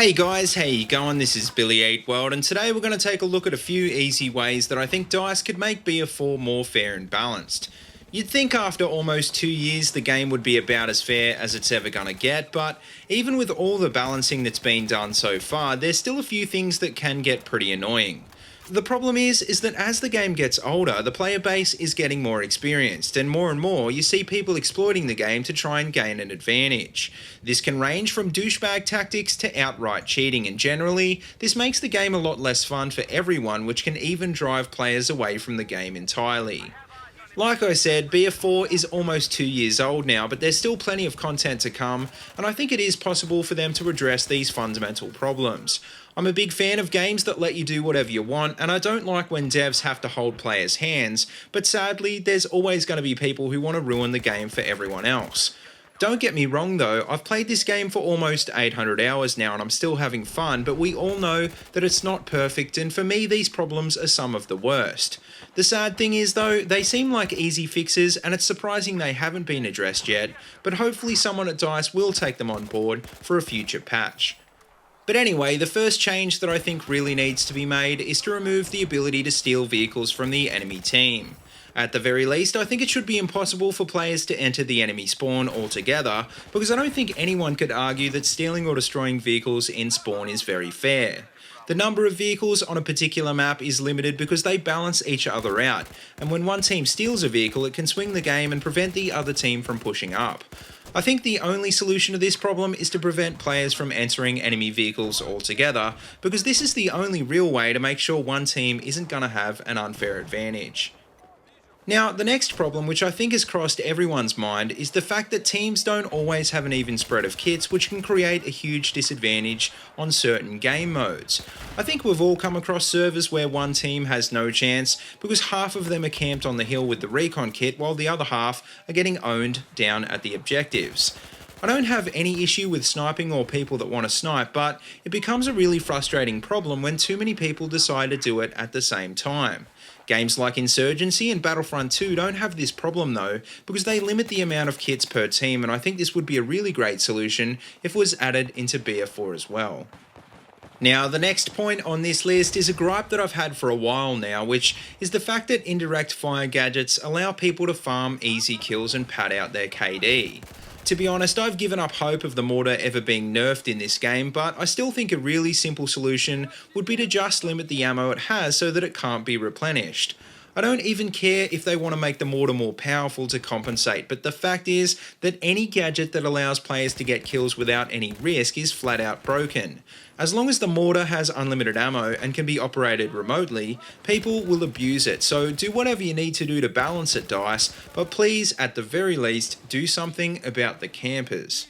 Hey guys, how you going? This is BillyEatWorld, and today we're going to take a look at a few easy ways that I think DICE could make BF4 more fair and balanced. You'd think after almost 2 years the game would be about as fair as it's ever going to get, but even with all the balancing that's been done so far, there's still a few things that can get pretty annoying. The problem is that as the game gets older, the player base is getting more experienced, and more you see people exploiting the game to try and gain an advantage. This can range from douchebag tactics to outright cheating, and generally, this makes the game a lot less fun for everyone, which can even drive players away from the game entirely. Like I said, BF4 is almost 2 years old now, but there's still plenty of content to come, and I think it is possible for them to address these fundamental problems. I'm a big fan of games that let you do whatever you want, and I don't like when devs have to hold players' hands, but sadly, there's always going to be people who want to ruin the game for everyone else. Don't get me wrong though, I've played this game for almost 800 hours now and I'm still having fun, but we all know that it's not perfect, and for me these problems are some of the worst. The sad thing is though, they seem like easy fixes and it's surprising they haven't been addressed yet, but hopefully someone at DICE will take them on board for a future patch. But anyway, the first change that I think really needs to be made is to remove the ability to steal vehicles from the enemy team. At the very least, I think it should be impossible for players to enter the enemy spawn altogether, because I don't think anyone could argue that stealing or destroying vehicles in spawn is very fair. The number of vehicles on a particular map is limited because they balance each other out, and when one team steals a vehicle, it can swing the game and prevent the other team from pushing up. I think the only solution to this problem is to prevent players from entering enemy vehicles altogether, because this is the only real way to make sure one team isn't going to have an unfair advantage. Now, the next problem, which I think has crossed everyone's mind, is the fact that teams don't always have an even spread of kits, which can create a huge disadvantage on certain game modes. I think we've all come across servers where one team has no chance because half of them are camped on the hill with the recon kit while the other half are getting owned down at the objectives. I don't have any issue with sniping or people that want to snipe, but it becomes a really frustrating problem when too many people decide to do it at the same time. Games like Insurgency and Battlefront 2 don't have this problem though, because they limit the amount of kits per team, and I think this would be a really great solution if it was added into BF4 as well. Now, the next point on this list is a gripe that I've had for a while now, which is the fact that indirect fire gadgets allow people to farm easy kills and pad out their KD. To be honest, I've given up hope of the mortar ever being nerfed in this game, but I still think a really simple solution would be to just limit the ammo it has so that it can't be replenished. I don't even care if they want to make the mortar more powerful to compensate, but the fact is that any gadget that allows players to get kills without any risk is flat out broken. As long as the mortar has unlimited ammo and can be operated remotely, people will abuse it, so do whatever you need to do to balance it, DICE, but please, at the very least, do something about the campers.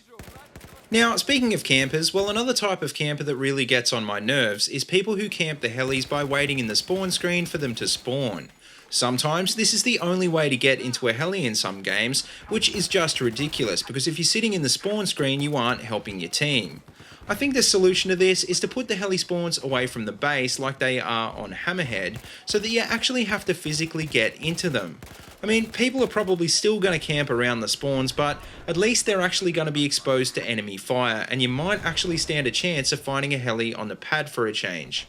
Now, speaking of campers, well, another type of camper that really gets on my nerves is people who camp the helis by waiting in the spawn screen for them to spawn. Sometimes this is the only way to get into a heli in some games, which is just ridiculous because if you're sitting in the spawn screen you aren't helping your team. I think the solution to this is to put the heli spawns away from the base like they are on Hammerhead, so that you actually have to physically get into them. I mean, people are probably still going to camp around the spawns, but at least they're actually going to be exposed to enemy fire, and you might actually stand a chance of finding a heli on the pad for a change.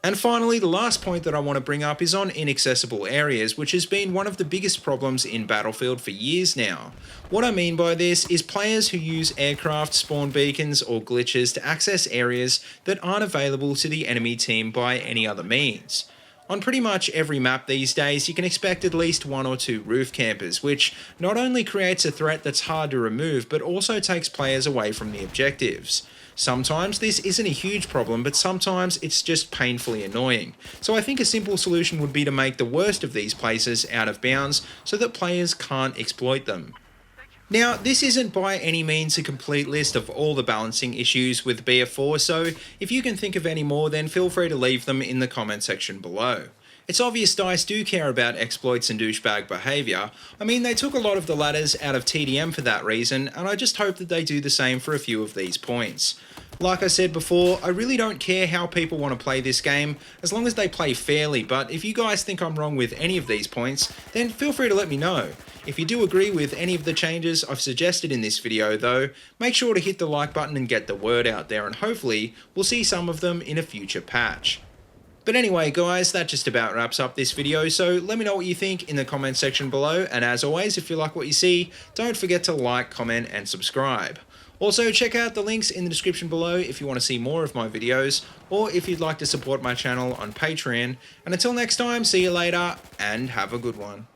And finally, the last point that I want to bring up is on inaccessible areas, which has been one of the biggest problems in Battlefield for years now. What I mean by this is players who use aircraft, spawn beacons or glitches to access areas that aren't available to the enemy team by any other means. On pretty much every map these days, you can expect at least 1 or 2 roof campers, which not only creates a threat that's hard to remove, but also takes players away from the objectives. Sometimes this isn't a huge problem, but sometimes it's just painfully annoying. So I think a simple solution would be to make the worst of these places out of bounds so that players can't exploit them. Now, this isn't by any means a complete list of all the balancing issues with BF4, so if you can think of any more, then feel free to leave them in the comment section below. It's obvious DICE do care about exploits and douchebag behaviour. I mean, they took a lot of the ladders out of TDM for that reason, and I just hope that they do the same for a few of these points. Like I said before, I really don't care how people want to play this game, as long as they play fairly, but if you guys think I'm wrong with any of these points, then feel free to let me know. If you do agree with any of the changes I've suggested in this video though, make sure to hit the like button and get the word out there, and hopefully we'll see some of them in a future patch. But anyway guys, that just about wraps up this video, so let me know what you think in the comment section below, and as always, if you like what you see, don't forget to like, comment and subscribe. Also, check out the links in the description below if you want to see more of my videos, or if you'd like to support my channel on Patreon. And until next time, see you later, and have a good one.